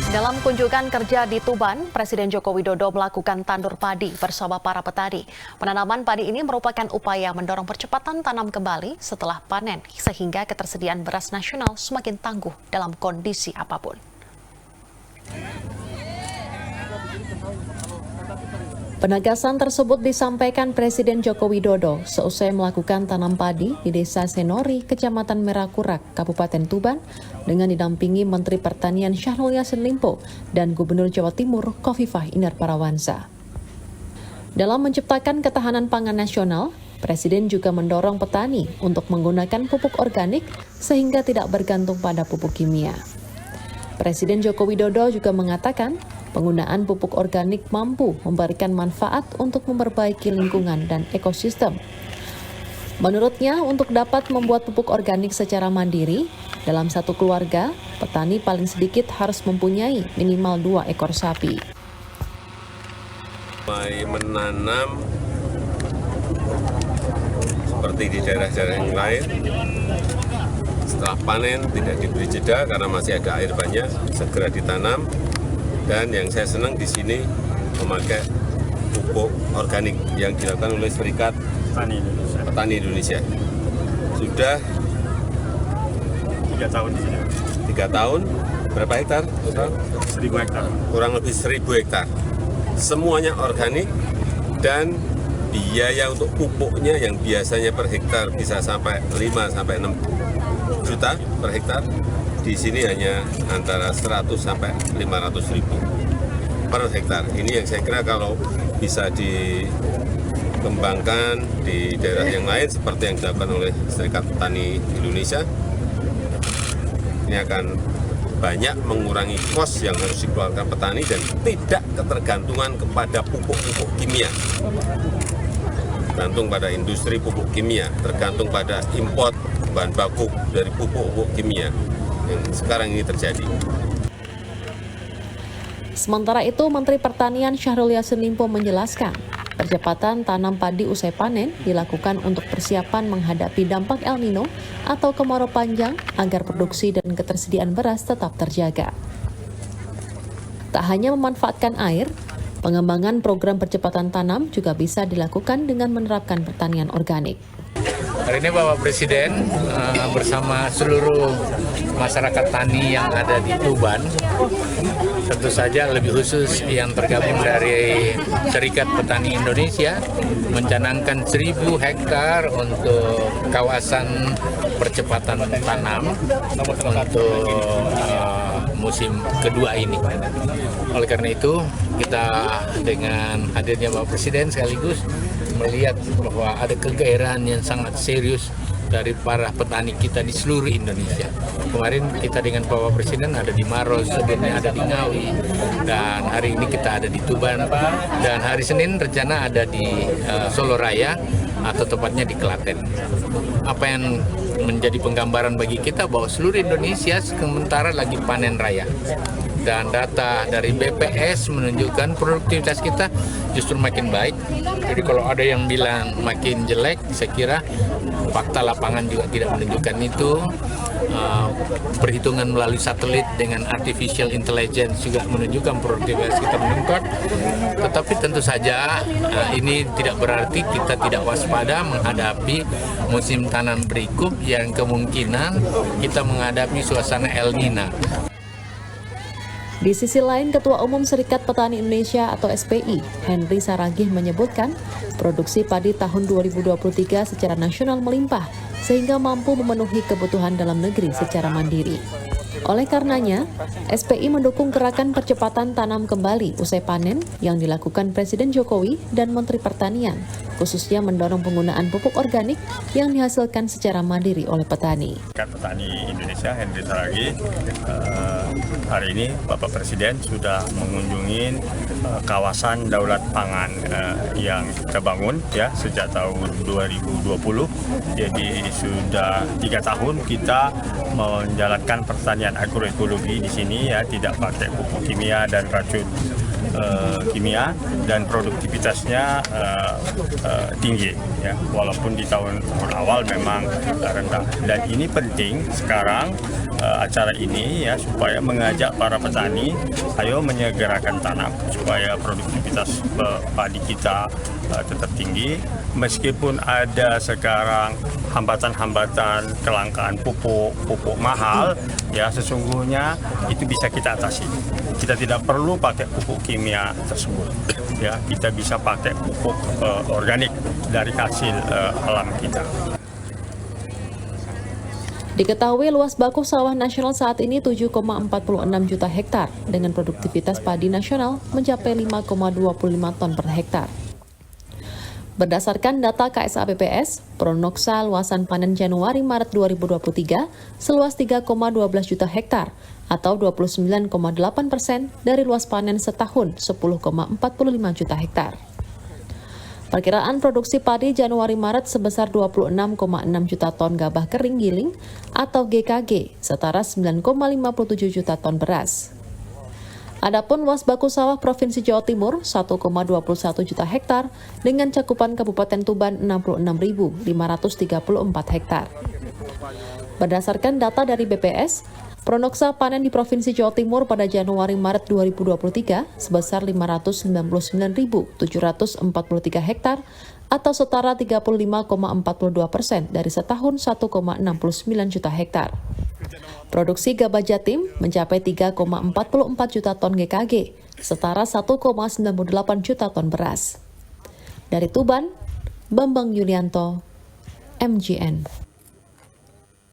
Dalam kunjungan kerja di Tuban, Presiden Joko Widodo melakukan tandur padi bersama para petani. Penanaman padi ini merupakan upaya mendorong percepatan tanam kembali setelah panen, sehingga ketersediaan beras nasional semakin tangguh dalam kondisi apapun. Penegasan tersebut disampaikan Presiden Joko Widodo seusai melakukan tanam padi di Desa Senori, Kecamatan Merakurak, Kabupaten Tuban, dengan didampingi Menteri Pertanian Syahrul Yassin Limpo dan Gubernur Jawa Timur Khofifah Indar Parawansa. Dalam menciptakan ketahanan pangan nasional, Presiden juga mendorong petani untuk menggunakan pupuk organik sehingga tidak bergantung pada pupuk kimia. Presiden Joko Widodo juga mengatakan penggunaan pupuk organik mampu memberikan manfaat untuk memperbaiki lingkungan dan ekosistem. Menurutnya, untuk dapat membuat pupuk organik secara mandiri, dalam satu keluarga, petani paling sedikit harus mempunyai minimal 2 ekor sapi. Menanam seperti di daerah-daerah yang lain, setelah panen tidak diberi jeda karena masih ada air banyak, segera ditanam. Dan yang saya senang di sini memakai pupuk organik yang dilakukan oleh Serikat Petani Indonesia. Sudah 3 tahun di sini. 3 tahun, berapa hektar? 1.000 hektar. Kurang lebih 1.000 hektar. Semuanya organik dan biaya untuk pupuknya yang biasanya per hektar bisa sampai 5 sampai 6 juta per hektar. Di sini hanya antara 100 sampai 500 ribu per hektar. Ini yang saya kira kalau bisa dikembangkan di daerah yang lain seperti yang dilakukan oleh Serikat Petani Indonesia, ini akan banyak mengurangi kos yang harus dikeluarkan petani dan tidak ketergantungan kepada pupuk-pupuk kimia. Tergantung pada industri pupuk kimia, tergantung pada import bahan baku dari pupuk-pupuk kimia yang sekarang ini terjadi. Sementara itu, Menteri Pertanian Syahrul Yassin Limpo menjelaskan, percepatan tanam padi usai panen dilakukan untuk persiapan menghadapi dampak El Nino atau kemarau panjang agar produksi dan ketersediaan beras tetap terjaga. Tak hanya memanfaatkan air, pengembangan program percepatan tanam juga bisa dilakukan dengan menerapkan pertanian organik. Hari ini Bapak Presiden bersama seluruh masyarakat tani yang ada di Tuban, tentu saja lebih khusus yang tergabung dari Serikat Petani Indonesia, mencanangkan 1.000 hektar untuk kawasan percepatan tanam untuk musim kedua ini. Oleh karena itu, kita dengan hadirnya Bapak Presiden sekaligus melihat bahwa ada kegairahan yang sangat serius dari para petani kita di seluruh Indonesia. Kemarin kita dengan Bapak Presiden ada di Maros, sebelumnya ada di Ngawi, dan hari ini kita ada di Tuban, dan hari Senin rencana ada di Solo Raya, atau tepatnya di Klaten. Apa yang menjadi penggambaran bagi kita bahwa seluruh Indonesia sementara lagi panen raya. Dan data dari BPS menunjukkan produktivitas kita justru makin baik. Jadi kalau ada yang bilang makin jelek, saya kira fakta lapangan juga tidak menunjukkan itu. Perhitungan melalui satelit dengan artificial intelligence juga menunjukkan produktivitas kita meningkat. Tetapi tentu saja ini tidak berarti kita tidak waspada menghadapi musim tanam berikut yang kemungkinan kita menghadapi suasana El Nino. Di sisi lain, Ketua Umum Serikat Petani Indonesia atau SPI, Henry Saragih menyebutkan produksi padi tahun 2023 secara nasional melimpah sehingga mampu memenuhi kebutuhan dalam negeri secara mandiri. Oleh karenanya, SPI mendukung gerakan percepatan tanam kembali usai panen yang dilakukan Presiden Jokowi dan Menteri Pertanian, khususnya mendorong penggunaan pupuk organik yang dihasilkan secara mandiri oleh petani. Petani Indonesia Henry Saragih, hari ini Bapak Presiden sudah mengunjungi kawasan daulat pangan yang kita bangun ya sejak tahun 2020. Jadi sudah 3 tahun kita menjalankan pertanian agroekologi di sini ya, tidak pakai pupuk kimia dan racun kimia, dan produktivitasnya tinggi ya, walaupun di tahun awal memang rendah. Dan ini penting sekarang acara ini ya supaya mengajak para petani ayo menyegerakan tanam supaya produktivitas padi kita tetap tinggi meskipun ada sekarang hambatan-hambatan kelangkaan pupuk mahal ya sesungguhnya itu bisa kita atasi. Kita tidak perlu pakai pupuk kimia tersebut ya kita bisa pakai pupuk organik dari hasil alam kita. Diketahui luas baku sawah nasional saat ini 7,46 juta hektar dengan produktivitas padi nasional mencapai 5,25 ton per hektar. Berdasarkan data KSAPPS, Pronoksa luasan panen Januari-Maret 2023 seluas 3,12 juta hektar atau 29,8% dari luas panen setahun 10,45 juta hektar. Perkiraan produksi padi Januari-Maret sebesar 26,6 juta ton gabah kering giling atau GKG, setara 9,57 juta ton beras. Adapun luas baku sawah Provinsi Jawa Timur 1,21 juta hektar dengan cakupan Kabupaten Tuban 66.534 hektar. Berdasarkan data dari BPS, Pronoksa panen di Provinsi Jawa Timur pada Januari-Maret 2023 sebesar 599.743 hektar atau setara 35,42% dari setahun 1,69 juta hektar. Produksi gabah Jatim mencapai 3,44 juta ton GKG, setara 1,98 juta ton beras. Dari Tuban, Bambang Yulianto, MGN.